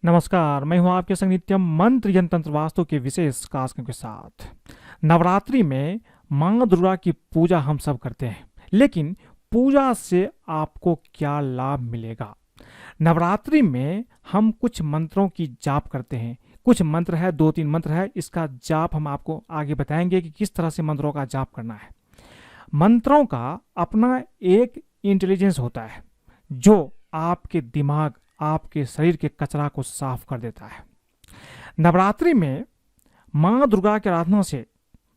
नमस्कार, मैं हूं आपके संग नित्यम मंत्र यंत्र तंत्र वास्तु के विशेष कास्कों के साथ। नवरात्रि में मां दुर्गा की पूजा हम सब करते हैं, लेकिन पूजा से आपको क्या लाभ मिलेगा? नवरात्रि में हम कुछ मंत्रों की जाप करते हैं। कुछ मंत्र है, 2-3 मंत्र है, इसका जाप हम आपको आगे बताएंगे कि किस तरह से मंत्रों का जाप करना है। मंत्रों का अपना एक इंटेलिजेंस होता है जो आपके दिमाग, आपके शरीर के कचरा को साफ कर देता है। नवरात्रि में मां दुर्गा की आराधना से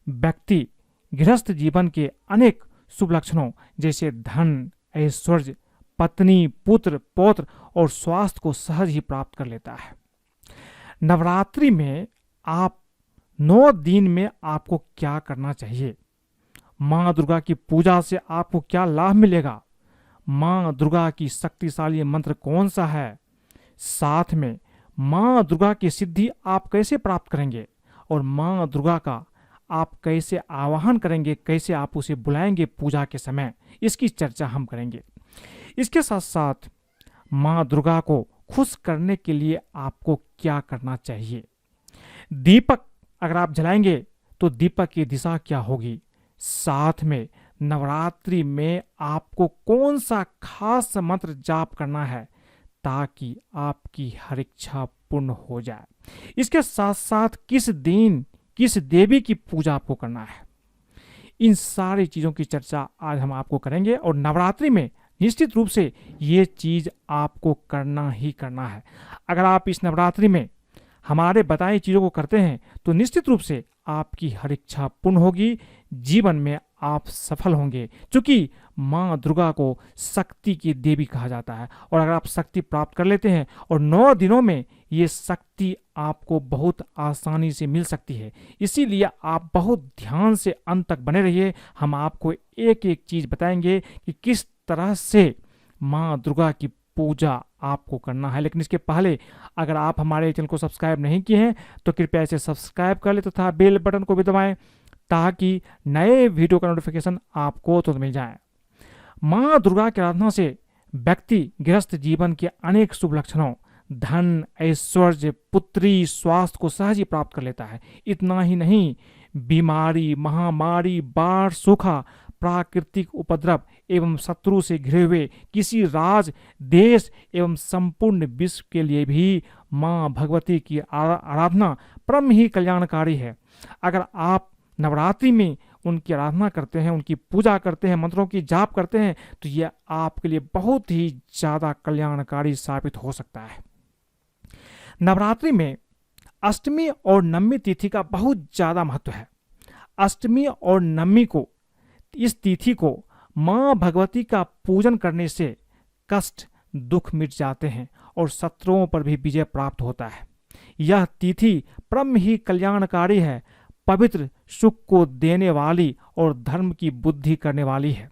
व्यक्ति गृहस्थ जीवन के अनेक शुभ लक्षणों जैसे धन, ऐश्वर्य, पत्नी, पुत्र, पौत्र और स्वास्थ्य को सहज ही प्राप्त कर लेता है। नवरात्रि में आप 9 दिन में आपको क्या करना चाहिए? मां दुर्गा की पूजा से आपको क्या लाभ मिलेगा? मां दुर्गा की शक्तिशाली मंत्र कौन सा है? साथ में मां दुर्गा की सिद्धि आप कैसे प्राप्त करेंगे और मां दुर्गा का आप कैसे आवाहन करेंगे, कैसे आप उसे बुलाएंगे पूजा के समय, इसकी चर्चा हम करेंगे। इसके साथ साथ मां दुर्गा को खुश करने के लिए आपको क्या करना चाहिए? दीपक अगर आप जलाएंगे तो दीपक की दिशा क्या होगी? साथ में नवरात्रि में आपको कौन सा खास मंत्र जाप करना है ताकि आपकी हर इच्छा पूर्ण हो जाए? इसके साथ साथ किस दिन किस देवी की पूजा आपको करना है, इन सारी चीजों की चर्चा आज हम आपको करेंगे। और नवरात्रि में निश्चित रूप से ये चीज आपको करना ही करना है। अगर आप इस नवरात्रि में हमारे बताई चीजों को करते हैं तो निश्चित रूप से आपकी हर इच्छा पूर्ण होगी, जीवन में आप सफल होंगे। क्योंकि मां दुर्गा को शक्ति की देवी कहा जाता है और अगर आप शक्ति प्राप्त कर लेते हैं और 9 दिनों में ये शक्ति आपको बहुत आसानी से मिल सकती है। इसीलिए आप बहुत ध्यान से अंत तक बने रहिए। हम आपको एक एक चीज बताएंगे कि किस तरह से मां दुर्गा की पूजा आपको करना है। लेकिन इसके पहले अगर आप हमारे चैनल को सब्सक्राइब नहीं किए हैं तो कृपया इसे सब्सक्राइब कर ले तथा बेल बटन को भी दबाएं ताकि नए वीडियो का नोटिफिकेशन आपको तुरंत मिल जाए। मां दुर्गा की आराधना से व्यक्ति गृहस्थ जीवन के अनेक शुभ लक्षणों धन, ऐश्वर्य, पुत्री, स्वास्थ्य को सहज ही प्राप्त कर लेता है। इतना ही नहीं, बीमारी, महामारी, बाढ़, सूखा, प्राकृतिक उपद्रव एवं शत्रु से घिरे हुए किसी राज, देश एवं संपूर्ण विश्व के लिए भी मां भगवती की आराधना परम ही कल्याणकारी है। अगर आप नवरात्रि में उनकी आराधना करते हैं, उनकी पूजा करते हैं, मंत्रों की जाप करते हैं तो यह आपके लिए बहुत ही ज्यादा कल्याणकारी साबित हो सकता है। नवरात्रि में अष्टमी और नवमी तिथि का बहुत ज्यादा महत्व है। अष्टमी और नवमी को, इस तिथि को मां भगवती का पूजन करने से कष्ट, दुख मिट जाते हैं और शत्रुओं पर भी विजय प्राप्त होता है। यह तिथि परम ही कल्याणकारी है, पवित्र, सुख को देने वाली और धर्म की बुद्धि करने वाली है।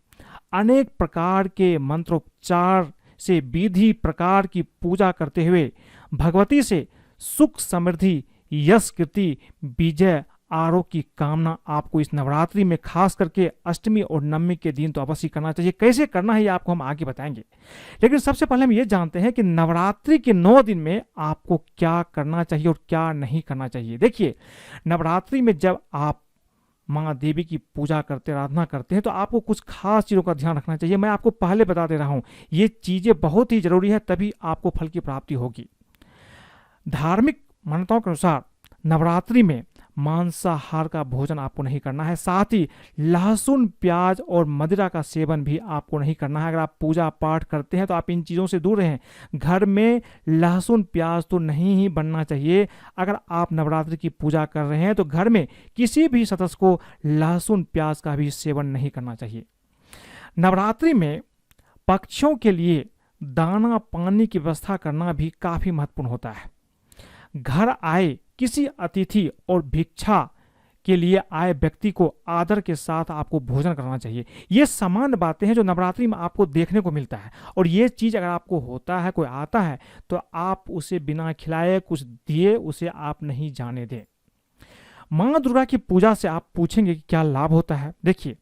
अनेक प्रकार के मंत्रोच्चार से विधि प्रकार की पूजा करते हुए भगवती से सुख, समृद्धि, यश, कीर्ति, विजय, आरोग्य की कामना आपको इस नवरात्रि में खास करके अष्टमी और नवमी के दिन तो अवश्य करना चाहिए। कैसे करना है ये आपको हम आगे बताएंगे, लेकिन सबसे पहले हम ये जानते हैं कि नवरात्रि के 9 दिन में आपको क्या करना चाहिए और क्या नहीं करना चाहिए। देखिए, नवरात्रि में जब आप मां देवी की पूजा करते, आराधना करते हैं तो आपको कुछ खास चीज़ों का ध्यान रखना चाहिए। मैं आपको पहले बता दे रहा हूं, ये चीज़ें बहुत ही जरूरी है, तभी आपको फल की प्राप्ति होगी। धार्मिक मान्यताओं के अनुसार नवरात्रि में मांसाहार का भोजन आपको नहीं करना है। साथ ही लहसुन, प्याज और मदिरा का सेवन भी आपको नहीं करना है। अगर आप पूजा पाठ करते हैं तो आप इन चीज़ों से दूर रहें। घर में लहसुन, प्याज तो नहीं ही बनना चाहिए। अगर आप नवरात्रि की पूजा कर रहे हैं तो घर में किसी भी सदस्य को लहसुन, प्याज का भी सेवन नहीं करना चाहिए। नवरात्रि में पक्षियों के लिए दाना पानी की व्यवस्था करना भी काफ़ी महत्वपूर्ण होता है। घर आए किसी अतिथि और भिक्षा के लिए आए व्यक्ति को आदर के साथ आपको भोजन करना चाहिए। ये सामान्य बातें हैं जो नवरात्रि में आपको देखने को मिलता है और ये चीज़ अगर आपको होता है, कोई आता है तो आप उसे बिना खिलाए, कुछ दिए उसे आप नहीं जाने दें। मां दुर्गा की पूजा से आप पूछेंगे कि क्या लाभ होता है। देखिए,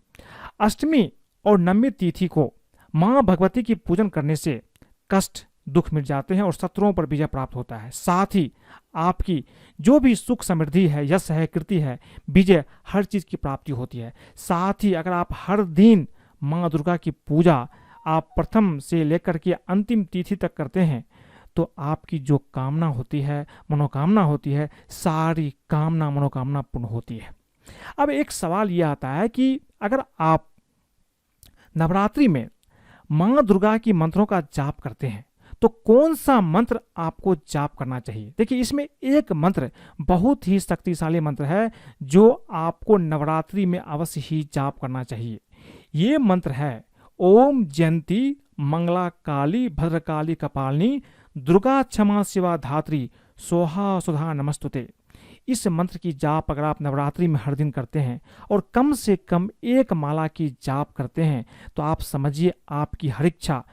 अष्टमी और नवमी तिथि को मां भगवती की पूजन करने से कष्ट, दुख मिट जाते हैं और शत्रुओं पर विजय प्राप्त होता है। साथ ही आपकी जो भी सुख समृद्धि है, यश है, कीर्ति है, विजय, हर चीज़ की प्राप्ति होती है। साथ ही अगर आप हर दिन माँ दुर्गा की पूजा आप प्रथम से लेकर के अंतिम तिथि तक करते हैं तो आपकी जो कामना होती है, मनोकामना होती है, सारी कामना मनोकामना पूर्ण होती है। अब एक सवाल यह आता है कि अगर आप नवरात्रि में माँ दुर्गा की मंत्रों का जाप करते हैं तो कौन सा मंत्र आपको जाप करना चाहिए। देखिए, इसमें एक मंत्र बहुत ही शक्तिशाली मंत्र है जो आपको नवरात्रि में अवश्य ही जाप करना चाहिए। ये मंत्र है ओम जयंती मंगला काली भद्रकाली कपालिनी दुर्गा क्षमा शिवा धात्री सोहा सुधा नमस्तुते। इस मंत्र की जाप अगर आप नवरात्रि में हर दिन करते हैं और कम से कम एक माला की जाप करते हैं तो आप समझिए आपकी हर इच्छा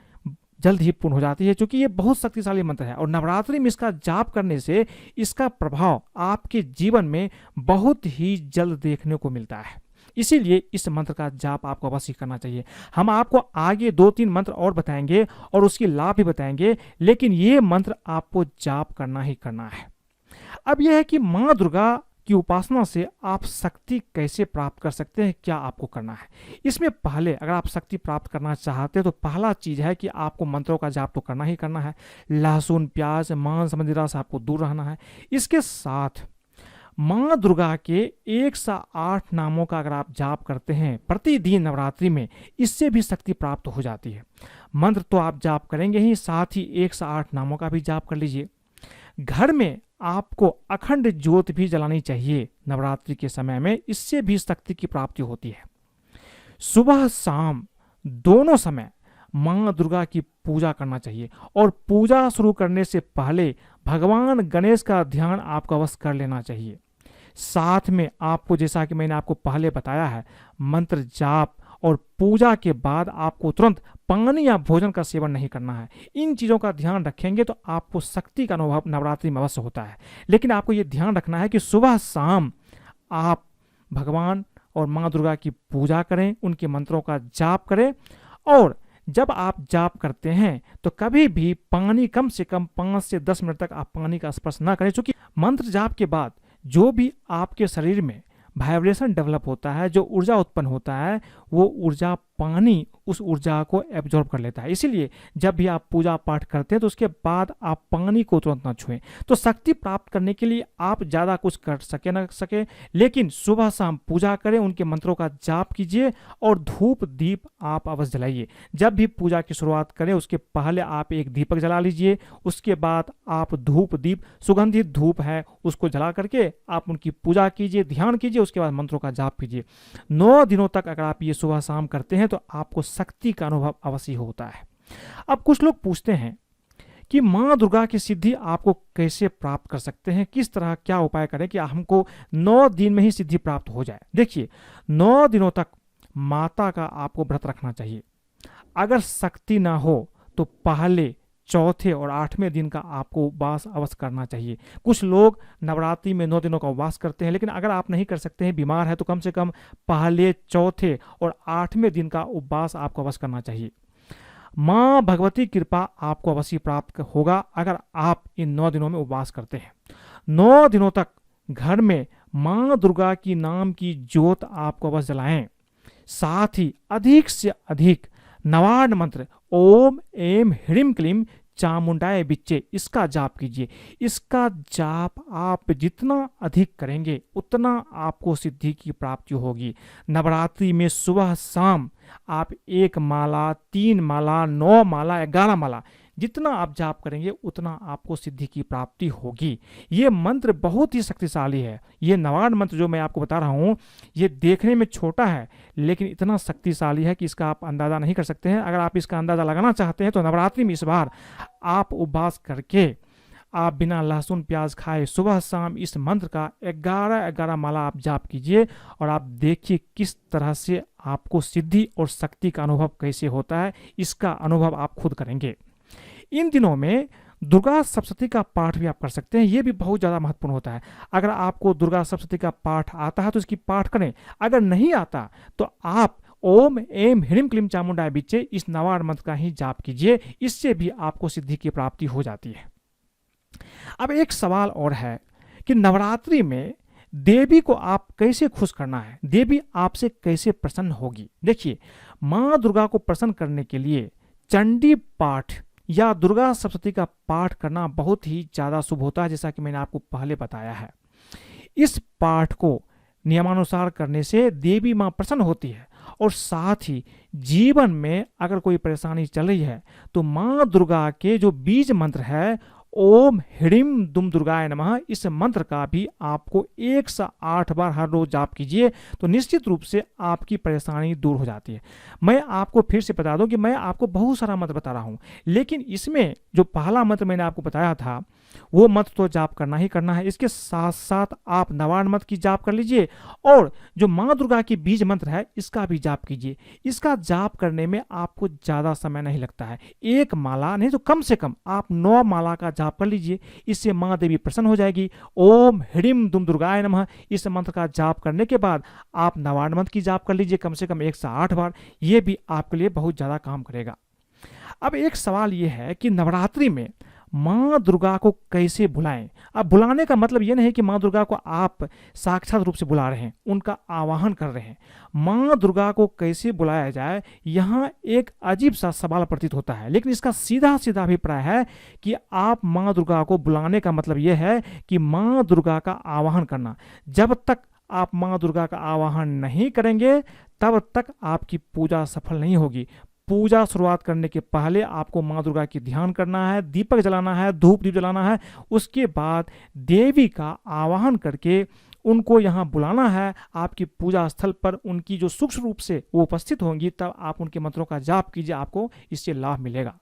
जल्द ही पूर्ण हो जाती है, क्योंकि ये बहुत शक्तिशाली मंत्र है और नवरात्रि में इसका जाप करने से इसका प्रभाव आपके जीवन में बहुत ही जल्द देखने को मिलता है। इसीलिए इस मंत्र का जाप आपको अवश्य करना चाहिए। हम आपको आगे 2-3 मंत्र और बताएंगे और उसके लाभ भी बताएंगे, लेकिन ये मंत्र आपको जाप करना ही करना है। अब यह है कि माँ दुर्गा की उपासना से आप शक्ति कैसे प्राप्त कर सकते हैं, क्या आपको करना है। इसमें पहले अगर आप शक्ति प्राप्त करना चाहते हैं तो पहला चीज है कि आपको मंत्रों का जाप तो करना ही करना है। लहसुन, प्याज, मांस, मदिरा से आपको दूर रहना है। इसके साथ माँ दुर्गा के 108 नामों का अगर आप जाप करते हैं प्रतिदिन नवरात्रि में, इससे भी शक्ति प्राप्त हो जाती है। मंत्र तो आप जाप करेंगे ही, साथ ही 108 नामों का भी जाप कर लीजिए। घर में आपको अखंड ज्योत भी जलानी चाहिए नवरात्रि के समय में, इससे भी शक्ति की प्राप्ति होती है। सुबह शाम दोनों समय माँ दुर्गा की पूजा करना चाहिए और पूजा शुरू करने से पहले भगवान गणेश का ध्यान आपको अवश्य कर लेना चाहिए। साथ में आपको, जैसा कि मैंने आपको पहले बताया है, मंत्र जाप और पूजा के बाद आपको तुरंत पानी या भोजन का सेवन नहीं करना है। इन चीज़ों का ध्यान रखेंगे तो आपको शक्ति का अनुभव नवरात्रि में अवश्य होता है। लेकिन आपको ये ध्यान रखना है कि सुबह शाम आप भगवान और माँ दुर्गा की पूजा करें, उनके मंत्रों का जाप करें और जब आप जाप करते हैं तो कभी भी पानी कम से कम 5 से 10 मिनट तक आप पानी का स्पर्श ना करें, क्योंकि मंत्र जाप के बाद जो भी आपके शरीर में वाइब्रेशन डेवलप होता है, जो ऊर्जा उत्पन्न होता है, वो ऊर्जा पानी उस ऊर्जा को एब्जॉर्ब कर लेता है। इसीलिए जब भी आप पूजा पाठ करते हैं तो उसके बाद आप पानी को तुरंत ना छुएं। तो शक्ति प्राप्त करने के लिए आप ज़्यादा कुछ कर सके ना सके, लेकिन सुबह शाम पूजा करें, उनके मंत्रों का जाप कीजिए और धूप दीप आप अवश्य जलाइए। जब भी पूजा की शुरुआत करें उसके पहले आप एक दीपक जला लीजिए, उसके बाद आप धूप दीप, सुगंधित धूप है उसको जला करके आप उनकी पूजा कीजिए, ध्यान कीजिए, उसके बाद मंत्रों का जाप कीजिए। 9 दिनों तक अगर आप ये सुबह शाम करते हैं तो आपको शक्ति का अनुभव अवश्य होता है। अब कुछ लोग पूछते हैं कि माँ दुर्गा की सिद्धि आपको कैसे प्राप्त कर सकते हैं, किस तरह क्या उपाय करें कि हमको 9 दिन में ही सिद्धि प्राप्त हो जाए। देखिए, 9 दिनों तक माता का आपको व्रत रखना चाहिए। अगर शक्ति ना हो तो पहले, चौथे और 8वें दिन का आपको उपवास अवश्य करना चाहिए। कुछ लोग नवरात्रि में 9 दिनों का उपवास करते हैं, लेकिन अगर आप नहीं कर सकते हैं, बीमार है, तो कम से कम पहले, चौथे और 8वें दिन का उपवास आपको अवश्य करना चाहिए। माँ भगवती कृपा आपको अवश्य प्राप्त होगा अगर आप इन 9 दिनों में उपवास करते हैं। 9 दिनों तक घर में माँ दुर्गा की नाम की ज्योत आपको अवश्य जलाएं। साथ ही अधिक से अधिक नवार्ण मंत्र ओम एम ह्रीम क्लीम चामुंडाय बिच्चे, इसका जाप कीजिए। इसका जाप आप जितना अधिक करेंगे उतना आपको सिद्धि की प्राप्ति होगी। नवरात्रि में सुबह शाम आप 1 माला, 3 माला, 9 माला, 11 माला, जितना आप जाप करेंगे उतना आपको सिद्धि की प्राप्ति होगी। ये मंत्र बहुत ही शक्तिशाली है। ये नवार्ण मंत्र जो मैं आपको बता रहा हूँ, ये देखने में छोटा है लेकिन इतना शक्तिशाली है कि इसका आप अंदाज़ा नहीं कर सकते हैं। अगर आप इसका अंदाज़ा लगाना चाहते हैं तो नवरात्रि में इस बार आप उपवास करके आप बिना लहसुन प्याज खाए सुबह शाम इस मंत्र का 11 माला आप जाप कीजिए और आप देखिए किस तरह से आपको सिद्धि और शक्ति का अनुभव कैसे होता है। इसका अनुभव आप खुद करेंगे। इन दिनों में दुर्गा सप्तशती का पाठ भी आप कर सकते हैं। ये भी बहुत ज़्यादा महत्वपूर्ण होता है। अगर आपको दुर्गा सप्तशती का पाठ आता है तो इसकी पाठ करें, अगर नहीं आता तो आप ओम एम ह्रीम क्लीम चामुंडाय बिच्चे इस नवार मंत्र का ही जाप कीजिए, इससे भी आपको सिद्धि की प्राप्ति हो जाती है। अब एक सवाल और है कि नवरात्रि में देवी को आप कैसे खुश करना है, देवी आपसे कैसे प्रसन्न होगी। देखिए, माँ दुर्गा को प्रसन्न करने के लिए चंडी पाठ या दुर्गा सप्तशती का पाठ करना बहुत ही ज़्यादा शुभ होता है, जैसा कि मैंने आपको पहले बताया है। इस पाठ को नियमानुसार करने से देवी माँ प्रसन्न होती है, और साथ ही जीवन में अगर कोई परेशानी चल रही है तो माँ दुर्गा के जो बीज मंत्र है ओम ह्रीम दुम दुर्गाय नमः, इस मंत्र का भी आपको 108 बार हर रोज जाप कीजिए, तो निश्चित रूप से आपकी परेशानी दूर हो जाती है। मैं आपको फिर से बता दूं कि मैं आपको बहुत सारा मंत्र बता रहा हूं, लेकिन इसमें जो पहला मंत्र मैंने आपको बताया था वो मंत्र तो जाप करना ही करना है। इसके साथ साथ आप नवान मंत्र की जाप कर लीजिए, और जो माँ दुर्गा की बीज मंत्र है इसका भी जाप कीजिए। इसका जाप करने में आपको ज़्यादा समय नहीं लगता है, एक माला नहीं तो कम से कम आप 9 माला का जाप कर लीजिए, इससे माँ देवी प्रसन्न हो जाएगी। ओम ह्रीम दुम दुर्गाय नमः, इस मंत्र का जाप करने के बाद आप नवान मंत्र की जाप कर लीजिए कम से कम 108 बार, ये भी आपके लिए बहुत ज़्यादा काम करेगा। अब एक सवाल ये है कि नवरात्रि में माँ दुर्गा को कैसे बुलाएं। अब बुलाने का मतलब ये नहीं कि माँ दुर्गा को आप साक्षात रूप से बुला रहे हैं, उनका आवाहन कर रहे हैं। माँ दुर्गा को कैसे बुलाया जाए, यहाँ एक अजीब सा सवाल प्रतीत होता है, लेकिन इसका सीधा सीधा अभिप्राय है कि आप माँ दुर्गा को बुलाने का मतलब यह है कि माँ दुर्गा का आवाहन करना। जब तक आप माँ दुर्गा का आवाहन नहीं करेंगे तब तक आपकी पूजा सफल नहीं होगी। पूजा शुरुआत करने के पहले आपको माँ दुर्गा की ध्यान करना है, दीपक जलाना है, धूप दीप जलाना है, उसके बाद देवी का आवाहन करके उनको यहाँ बुलाना है। आपकी पूजा स्थल पर उनकी जो सूक्ष्म रूप से वो उपस्थित होंगी, तब आप उनके मंत्रों का जाप कीजिए, आपको इससे लाभ मिलेगा।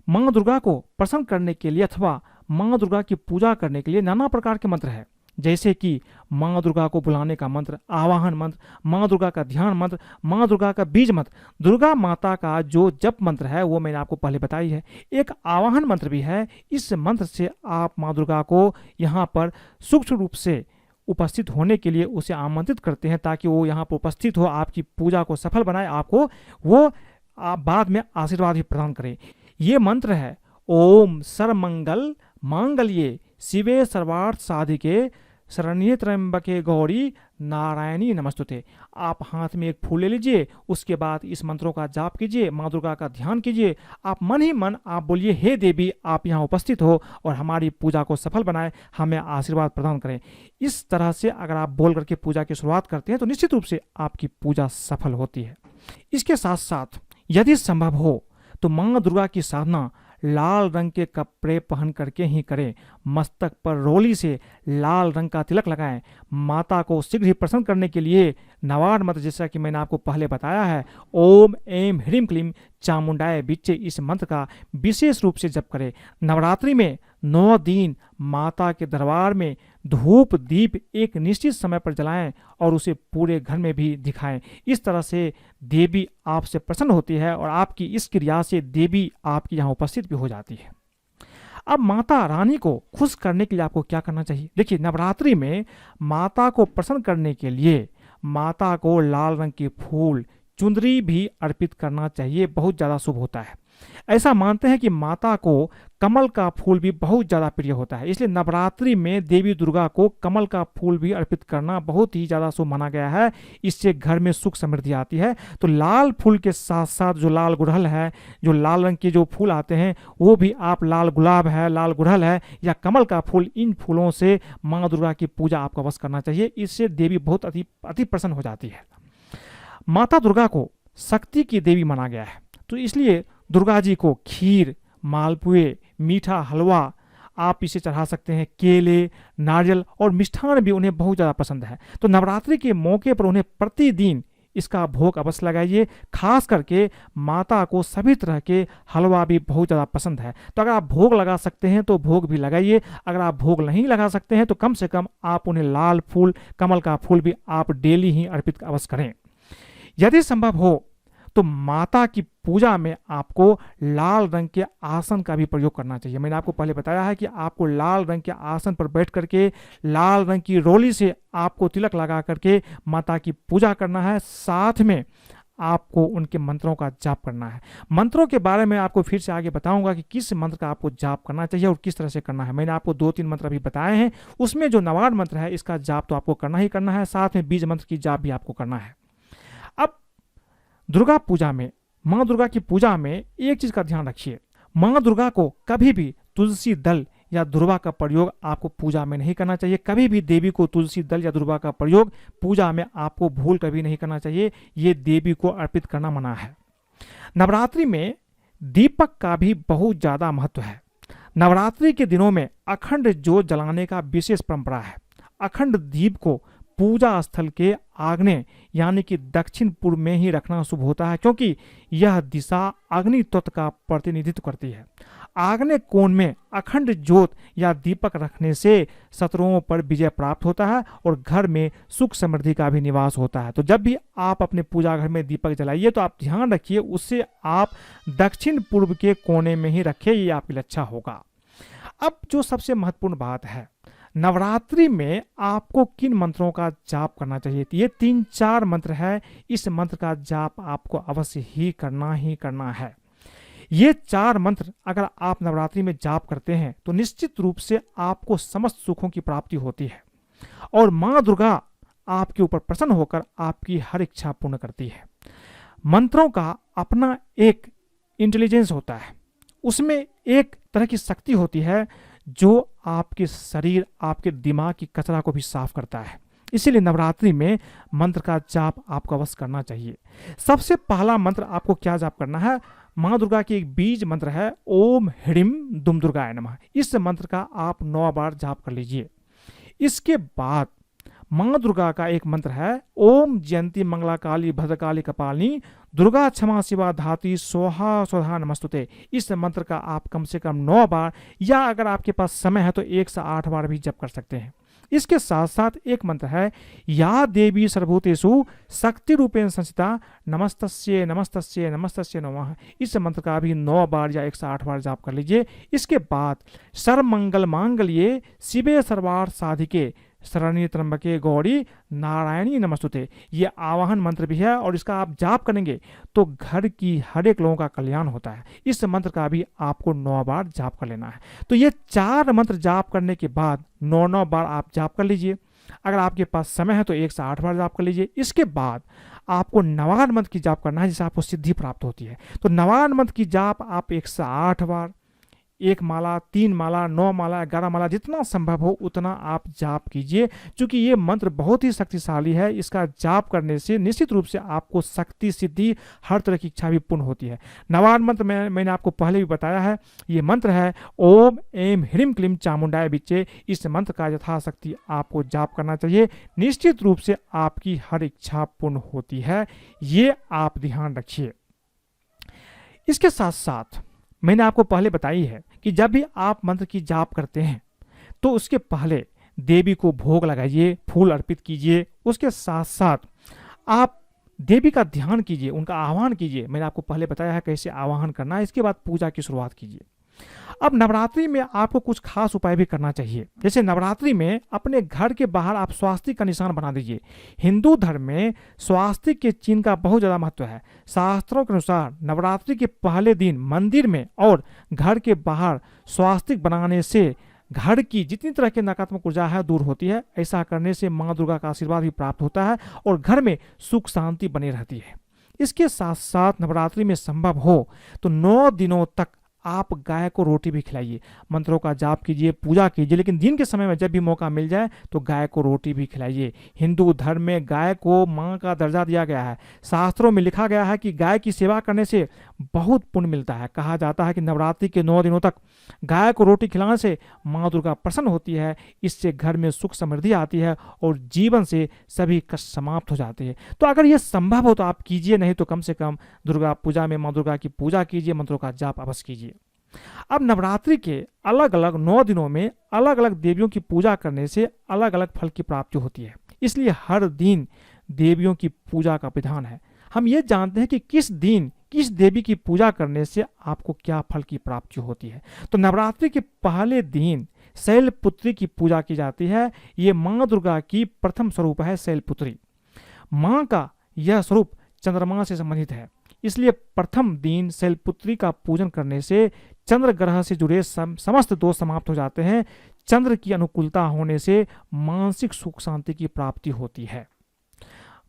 माँ दुर्गा को प्रसन्न करने के लिए अथवा माँ दुर्गा की पूजा करने के लिए नाना प्रकार के मंत्र है, जैसे कि माँ दुर्गा को बुलाने का मंत्र, आवाहन मंत्र, माँ दुर्गा का ध्यान मंत्र, माँ दुर्गा का बीज मंत्र, दुर्गा माता का जो जप मंत्र है वो मैंने आपको पहले बताई है। एक आवाहन मंत्र भी है, इस मंत्र से आप माँ दुर्गा को यहाँ पर सूक्ष्म रूप से उपस्थित होने के लिए उसे आमंत्रित करते हैं, ताकि वो यहाँ पर उपस्थित हो, आपकी पूजा को सफल बनाए, आपको वो आप बाद में आशीर्वाद भी प्रदान करें। ये मंत्र है ओम सर्वमंगल मांगल्ये शिवे सर्वार्थ साधिके शरण्ये त्र्यंबके गौरी नारायणी नमस्तुते। आप हाथ में एक फूल ले लीजिए, उसके बाद इस मंत्रों का जाप कीजिए, माँ दुर्गा का ध्यान कीजिए, आप मन ही मन आप बोलिए हे देवी आप यहाँ उपस्थित हो और हमारी पूजा को सफल बनाए, हमें आशीर्वाद प्रदान करें। इस तरह से अगर आप बोल करके पूजा की शुरुआत करते हैं तो निश्चित रूप से आपकी पूजा सफल होती है। इसके साथ साथ यदि संभव हो तो माँ दुर्गा की साधना लाल रंग के कपड़े पहन करके ही करें, मस्तक पर रोली से लाल रंग का तिलक लगाएं। माता को शीघ्र ही प्रसन्न करने के लिए नवार मंत्र, जैसा कि मैंने आपको पहले बताया है, ओम एम ह्रीम क्लीम चामुंडाय बिच्चे, इस मंत्र का विशेष रूप से जप करें। नवरात्रि में 9 दिन माता के दरबार में धूप दीप एक निश्चित समय पर जलाएं और उसे पूरे घर में भी दिखाएं। इस तरह से देवी आपसे प्रसन्न होती है और आपकी इस क्रिया से देवी आपके यहाँ उपस्थित भी हो जाती है। अब माता रानी को खुश करने के लिए आपको क्या करना चाहिए। देखिए, नवरात्रि में माता को प्रसन्न करने के लिए माता को लाल रंग के फूल चुंदरी भी अर्पित करना चाहिए, बहुत ज़्यादा शुभ होता है। ऐसा मानते हैं कि माता को कमल का फूल भी बहुत ज़्यादा प्रिय होता है, इसलिए नवरात्रि में देवी दुर्गा को कमल का फूल भी अर्पित करना बहुत ही ज़्यादा शुभ माना गया है। इससे घर में सुख समृद्धि आती है। तो लाल फूल के साथ साथ जो लाल गुड़हल है, जो लाल रंग के जो फूल आते हैं, वो भी आप, लाल गुलाब है, लाल गुड़हल है या कमल का फूल, इन फूलों से माँ दुर्गा की पूजा आपको अवश्य करना चाहिए। इससे देवी बहुत अति प्रसन्न हो जाती है। माता दुर्गा को शक्ति की देवी माना गया है, तो इसलिए दुर्गा जी को खीर, मालपुए, मीठा हलवा आप इसे चढ़ा सकते हैं, केले, नारियल और मिष्ठान भी उन्हें बहुत ज़्यादा पसंद है। तो नवरात्रि के मौके पर उन्हें प्रतिदिन इसका भोग अवश्य लगाइए। खास करके माता को सभी तरह के हलवा भी बहुत ज़्यादा पसंद है, तो अगर आप भोग लगा सकते हैं तो भोग भी लगाइए। अगर आप भोग नहीं लगा सकते हैं तो कम से कम आप उन्हें लाल फूल, कमल का फूल भी आप डेली ही अर्पित अवश्य करें। यदि संभव हो तो माता की पूजा में आपको लाल रंग के आसन का भी प्रयोग करना चाहिए। मैंने आपको पहले बताया है कि आपको लाल रंग के आसन पर बैठ करके लाल रंग की रोली से आपको तिलक लगा करके माता की पूजा करना है। साथ में आपको उनके मंत्रों का जाप करना है। मंत्रों के बारे में आपको फिर से आगे बताऊंगा कि किस मंत्र का आपको जाप करना चाहिए और किस तरह से करना है। मैंने आपको 2-3 मंत्र अभी बताए हैं, उसमें जो नवार्ण मंत्र है इसका जाप तो आपको करना ही करना है, साथ में बीज मंत्र की जाप भी आपको करना है। अब दुर्गा पूजा में, माँ दुर्गा की पूजा में एक चीज का ध्यान रखिए, माँ दुर्गा को कभी भी तुलसी दल या दुर्वा का प्रयोग आपको पूजा में नहीं करना चाहिए। कभी भी देवी को तुलसी दल या दुर्वा का प्रयोग पूजा में आपको भूल कभी नहीं करना चाहिए, ये देवी को अर्पित करना मना है। नवरात्रि में दीपक का भी बहुत ज़्यादा महत्व है। नवरात्रि के दिनों में अखंड ज्योत जलाने का विशेष परंपरा है। अखंड दीप को पूजा स्थल के आग्नेय यानी कि दक्षिण पूर्व में ही रखना शुभ होता है, क्योंकि यह दिशा अग्नि तत्व का प्रतिनिधित्व करती है। आग्नेय कोण में अखंड ज्योत या दीपक रखने से शत्रुओं पर विजय प्राप्त होता है और घर में सुख समृद्धि का भी निवास होता है। तो जब भी आप अपने पूजा घर में दीपक जलाइए तो आप ध्यान रखिए उससे आप दक्षिण पूर्व के कोने में ही रखें, ये आपके लिए अच्छा होगा। अब जो सबसे महत्वपूर्ण बात है, नवरात्रि में आपको किन मंत्रों का जाप करना चाहिए। ये 3-4 मंत्र है, इस मंत्र का जाप आपको अवश्य ही करना है। ये 4 मंत्र अगर आप नवरात्रि में जाप करते हैं तो निश्चित रूप से आपको समस्त सुखों की प्राप्ति होती है और माँ दुर्गा आपके ऊपर प्रसन्न होकर आपकी हर इच्छा पूर्ण करती है। मंत्रों का अपना एक इंटेलिजेंस होता है, उसमें एक तरह की शक्ति होती है जो आपके शरीर, आपके दिमाग की कचरा को भी साफ करता है। इसीलिए नवरात्रि में मंत्र का जाप आपको अवश्य करना चाहिए। सबसे पहला मंत्र आपको क्या जाप करना है, माँ दुर्गा की एक बीज मंत्र है, ओम ह्रीं दुम दुर्गाय नमः। इस मंत्र का आप 9 बार जाप कर लीजिए। इसके बाद माँ दुर्गा का एक मंत्र है, ओम जयंती मंगला काली भद्रकाली कपालिनी दुर्गा क्षमा शिवा धात्री स्वाहा स्वधा नमस्तुते। इस मंत्र का आप कम से कम 9 बार या अगर आपके पास समय है तो 1 से 8 बार भी जप कर सकते हैं। इसके साथ साथ एक मंत्र है, या देवी सर्वभूतेषु शक्ति रूपेण संस्थिता नमस्तस्ये नमस्तस्ये नमस्तस्ये नमः। इस मंत्र का भी 9 बार या 108 बार जाप कर लीजिए। इसके बाद सर्वमंगल मांगल्ये शिवे सर्वार्थ साधिके शरण्ये त्र्यंबके गौरी नारायणी नमस्तुते। ये आवाहन मंत्र भी है और इसका आप जाप करेंगे तो घर की हर एक लोगों का कल्याण होता है। इस मंत्र का भी आपको 9 बार जाप कर लेना है। तो ये 4 मंत्र जाप करने के बाद 9 बार आप जाप कर लीजिए। अगर आपके पास समय है तो 1 से 8 बार जाप कर लीजिए। इसके बाद आपको नवार्ण मंत्र की जाप करना है जिससे आपको सिद्धि प्राप्त होती है। तो नवार्ण मंत्र की जाप आप 1 से 8 बार, 1 माला, 3 माला, 9 माला, 11 माला, जितना संभव हो उतना आप जाप कीजिए। क्योंकि ये मंत्र बहुत ही शक्तिशाली है, इसका जाप करने से निश्चित रूप से आपको शक्ति, सिद्धि, हर तरह की इच्छा भी पूर्ण होती है। नवार्ण मंत्र मैंने आपको पहले भी बताया है, ये मंत्र है ओम ऐं ह्रीं क्लीं चामुंडाय विच्चे। इस मंत्र का यथाशक्ति आपको जाप करना चाहिए, निश्चित रूप से आपकी हर इच्छा पूर्ण होती है, ये आप ध्यान रखिए। इसके साथ साथ मैंने आपको पहले बताई है कि जब भी आप मंत्र की जाप करते हैं तो उसके पहले देवी को भोग लगाइए, फूल अर्पित कीजिए। उसके साथ साथ आप देवी का ध्यान कीजिए, उनका आह्वान कीजिए। मैंने आपको पहले बताया है कैसे आह्वान करना है। इसके बाद पूजा की शुरुआत कीजिए। अब नवरात्रि में आपको कुछ खास उपाय भी करना चाहिए। जैसे नवरात्रि में अपने घर के बाहर आप स्वास्तिक का निशान बना दीजिए। हिंदू धर्म में स्वास्तिक के चिन्ह का बहुत ज़्यादा महत्व है। शास्त्रों के अनुसार नवरात्रि के पहले दिन मंदिर में और घर के बाहर स्वास्तिक बनाने से घर की जितनी तरह की नकारात्मक ऊर्जा है दूर होती है। ऐसा करने से माँ दुर्गा का आशीर्वाद भी प्राप्त होता है और घर में सुख शांति बनी रहती है। इसके साथ साथ नवरात्रि में संभव हो तो 9 दिनों तक आप गाय को रोटी भी खिलाइए, मंत्रों का जाप कीजिए, पूजा कीजिए, लेकिन दिन के समय में जब भी मौका मिल जाए तो गाय को रोटी भी खिलाइए। हिंदू धर्म में गाय को माँ का दर्जा दिया गया है। शास्त्रों में लिखा गया है कि गाय की सेवा करने से बहुत पुण्य मिलता है। कहा जाता है कि नवरात्रि के 9 दिनों तक गाय को रोटी खिलाने से माँ दुर्गा प्रसन्न होती है, इससे घर में सुख समृद्धि आती है और जीवन से सभी कष्ट समाप्त हो जाते हैं। तो अगर ये संभव हो तो आप कीजिए, नहीं तो कम से कम दुर्गा पूजा में माँ दुर्गा की पूजा कीजिए, मंत्रों का जाप अवश्य कीजिए। अब नवरात्रि के अलग अलग 9 दिनों में अलग अलग देवियों की पूजा करने से अलग अलग फल की प्राप्ति होती है। इसलिए हर दिन देवियों की पूजा का विधान है। हम ये जानते हैं कि किस दिन किस देवी की पूजा करने से आपको क्या फल की प्राप्ति होती है। तो नवरात्रि के पहले दिन शैलपुत्री की पूजा की जाती है। ये माँ दुर्गा की प्रथम स्वरूप है शैलपुत्री। माँ का यह स्वरूप चंद्रमा से संबंधित है। इसलिए प्रथम दिन शैलपुत्री का पूजन करने से चंद्र ग्रह से जुड़े समस्त दोष समाप्त हो जाते हैं। चंद्र की अनुकूलता होने से मानसिक सुख शांति की प्राप्ति होती है।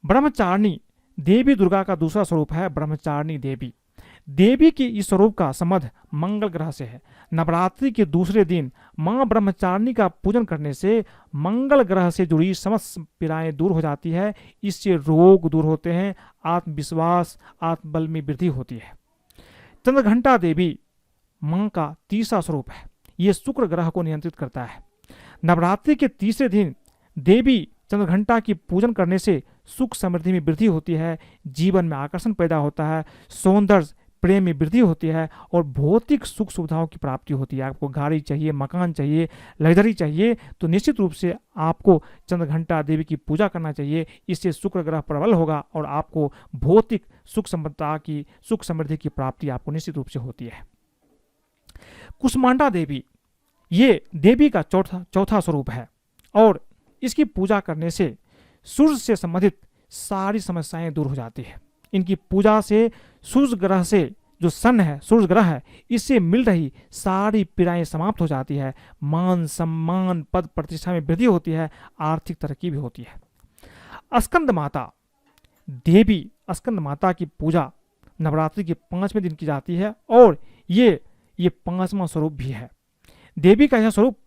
ब्रह्मचारिणी देवी दुर्गा का दूसरा स्वरूप है ब्रह्मचारिणी देवी। देवी के इस स्वरूप का संबंध मंगल ग्रह से है। नवरात्रि के दूसरे दिन मां ब्रह्मचारिणी का पूजन करने से मंगल ग्रह से जुड़ी समस्त पीड़ाएं दूर हो जाती है। इससे रोग दूर होते हैं, आत्मविश्वास आत्मबल में वृद्धि होती है। चंद्रघंटा देवी मां का तीसरा स्वरूप है। यह शुक्र ग्रह को नियंत्रित करता है। नवरात्रि के तीसरे दिन देवी चंद्रघंटा की पूजन करने से सुख समृद्धि में वृद्धि होती है, जीवन में आकर्षण पैदा होता है, सौंदर्य प्रेम में वृद्धि होती है और भौतिक सुख सुविधाओं की प्राप्ति होती है। आपको गाड़ी चाहिए, मकान चाहिए, लग्जरी चाहिए तो निश्चित रूप से आपको चंद्रघंटा देवी की पूजा करना चाहिए। इससे शुक्र ग्रह प्रबल होगा और आपको भौतिक सुख समृद्धता की सुख समृद्धि की प्राप्ति आपको निश्चित रूप से होती है। कुष्मांडा देवी ये देवी का चौथा स्वरूप है और इसकी पूजा करने से सूर्य से संबंधित सारी समस्याएं दूर हो जाती है। इनकी पूजा से सूर्य ग्रह से जो सन है, सूर्य ग्रह है, इससे मिल रही सारी पीड़ाएं समाप्त हो जाती है। मान सम्मान पद प्रतिष्ठा में वृद्धि होती है, आर्थिक तरक्की भी होती है। स्कंद माता देवी स्कंद माता की पूजा नवरात्रि के 5वें दिन की जाती है और ये 5वां स्वरूप भी है। देवी का यह स्वरूप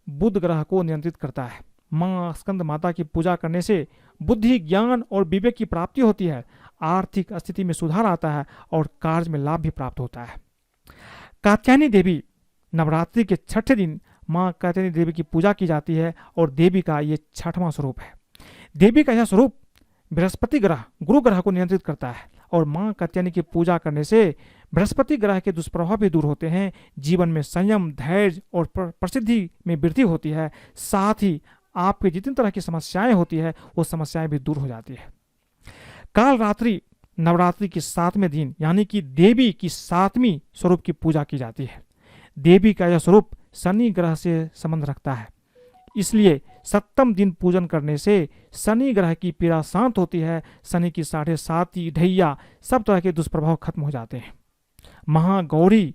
बुध ग्रह को नियंत्रित करता है। मां स्कंद माता की पूजा करने से बुद्धि, ज्ञान और विवेक की प्राप्ति होती है, आर्थिक स्थिति में सुधार आता है और कार्य में लाभ भी प्राप्त होता है। कात्यायनी देवी नवरात्रि के 6ठे दिन मां कात्यायनी देवी की पूजा की जाती है और देवी का ये 6वां स्वरूप है। देवी का यह स्वरूप बृहस्पति ग्रह गुरु ग्रह को नियंत्रित करता है और मां कात्यायनी की पूजा करने से बृहस्पति ग्रह के दुष्प्रभाव भी दूर होते हैं, जीवन में संयम, धैर्य और प्रसिद्धि में वृद्धि होती है। साथ ही आपके जितनी तरह की समस्याएं होती है वो समस्याएं भी दूर हो जाती है। काल रात्रि नवरात्रि के 7वें दिन यानी कि देवी की 7वीं स्वरूप की पूजा की जाती है। देवी का यह स्वरूप शनि ग्रह से संबंध रखता है, इसलिए 7वें दिन पूजन करने से शनि ग्रह की पीड़ा शांत होती है। शनि की 7.5 ढैया सब तरह के दुष्प्रभाव खत्म हो जाते हैं। महागौरी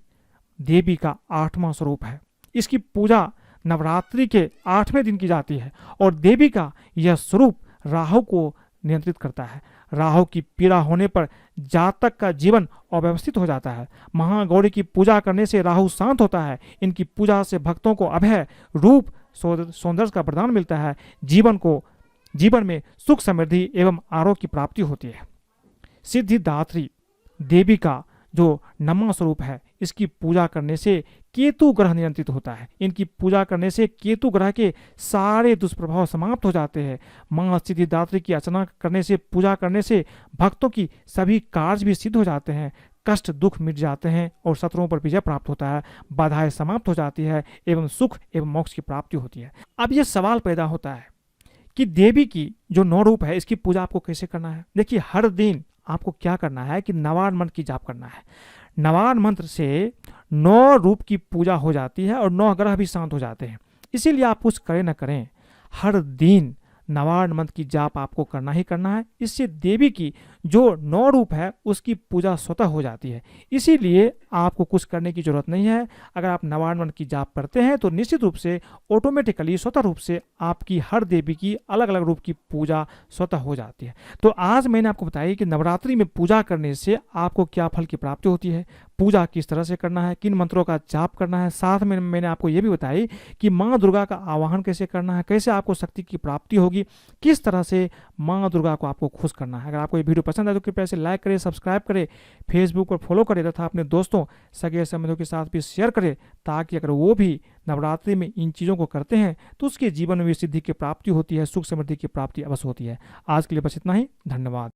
देवी का 8वां स्वरूप है। इसकी पूजा नवरात्रि के 8वें दिन की जाती है और देवी का यह स्वरूप राहु को नियंत्रित करता है। राहु की पीड़ा होने पर जातक का जीवन अव्यवस्थित हो जाता है। महागौरी की पूजा करने से राहु शांत होता है। इनकी पूजा से भक्तों को अभय, रूप, सौंदर्य का वरदान मिलता है। जीवन में सुख समृद्धि एवं आरोग्य की प्राप्ति होती है। सिद्धिदात्री देवी का जो 9वां स्वरूप है, इसकी पूजा करने से केतु ग्रह नियंत्रित होता है। इनकी पूजा करने से केतु ग्रह के सारे दुष्प्रभाव समाप्त हो जाते हैं। मां सिद्धिदात्री की अर्चना करने से, पूजा करने से भक्तों की सभी कार्य भी सिद्ध हो जाते हैं, कष्ट दुख मिट जाते हैं और शत्रुओं पर विजय प्राप्त होता है, बाधाएं समाप्त हो जाती है एवं सुख एवं मोक्ष की प्राप्ति होती है। अब यह सवाल पैदा होता है कि देवी की जो 9 रूप है, इसकी पूजा आपको कैसे करना है। देखिए, हर दिन आपको क्या करना है कि नवान मंत्र की जाप करना है। नवान मंत्र से 9 रूप की पूजा हो जाती है और 9 ग्रह भी शांत हो जाते हैं। इसीलिए आप कुछ करें न करें, हर दिन नवान मंत्र की जाप आपको करना ही करना है। इससे देवी की जो 9 रूप है उसकी पूजा स्वतः हो जाती है। इसीलिए आपको कुछ करने की जरूरत नहीं है। अगर आप नवान मंत्र की जाप करते हैं तो निश्चित रूप से ऑटोमेटिकली स्वतः रूप से आपकी हर देवी की अलग अलग रूप की पूजा स्वतः हो जाती है। तो आज मैंने आपको बताया कि नवरात्रि में पूजा करने से आपको क्या फल की प्राप्ति होती है, पूजा किस तरह से करना है, किन मंत्रों का जाप करना है। साथ में मैंने आपको ये भी बताई कि माँ दुर्गा का आवाहन कैसे करना है, कैसे आपको शक्ति की प्राप्ति होगी, किस तरह से माँ दुर्गा को आपको खुश करना है। अगर आपको ये वीडियो पसंद आए तो कृपया इसे लाइक करें, सब्सक्राइब करें, फेसबुक पर फॉलो करें तथा अपने दोस्तों, सगे संबंधियों के साथ भी शेयर करें, ताकि अगर वो भी नवरात्रि में इन चीज़ों को करते हैं तो उसके जीवन में सिद्धि की प्राप्ति होती है, सुख समृद्धि की प्राप्ति अवश्य होती है। आज के लिए बस इतना ही। धन्यवाद।